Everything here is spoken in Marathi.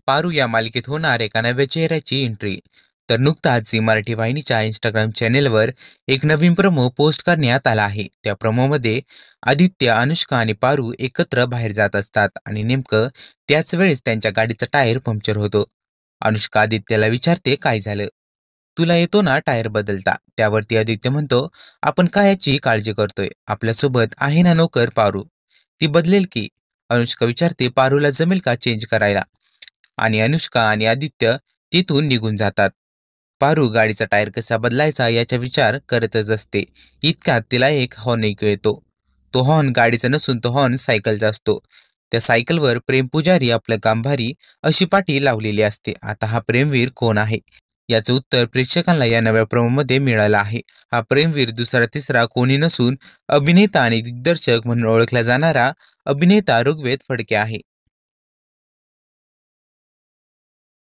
पारू या मालिकेत होणार एका नव्या चेहऱ्याची एंट्री. तर नुकताच झी मराठी वाहिनीच्या इंस्टाग्राम चॅनेलवर एक नवीन प्रोमो पोस्ट करण्यात आला आहे. त्या प्रोमोमध्ये आदित्य, अनुष्का आणि पारू एकत्र बाहेर जात असतात आणि नेमकं त्याच वेळेस त्यांच्या गाडीचा टायर पंक्चर होतो. अनुष्का आदित्यला विचारते काय झालं, तुला येतो ना टायर बदलता. त्यावरती आदित्य म्हणतो, आपण काय याची काळजी करतोय, आपल्यासोबत आहे ना नोकर पारू, ती बदलेल की. अनुष्का विचारते पारूला जमेल का चेंज करायला, आणि अनुष्का आणि आदित्य तिथून निघून जातात. पारू गाडीचा टायर कसा बदलायचा याचा विचार करतच असते. इतक्यात तिला एक हॉर्न ऐकू येतो. तो हॉर्न गाडीचा नसून तो हॉर्न सायकलचा असतो. त्या सायकलवर प्रेम पुजारी आपलं गांभारी अशी पाटी लावलेली असते. आता हा प्रेमवीर कोण आहे याचं उत्तर प्रेक्षकांना या नव्या प्रोमोमध्ये मिळालं आहे. हा प्रेमवीर दुसरा तिसरा कोणी नसून अभिनेता आणि दिग्दर्शक म्हणून ओळखला जाणारा अभिनेता ऋग्वेद फडके आहे.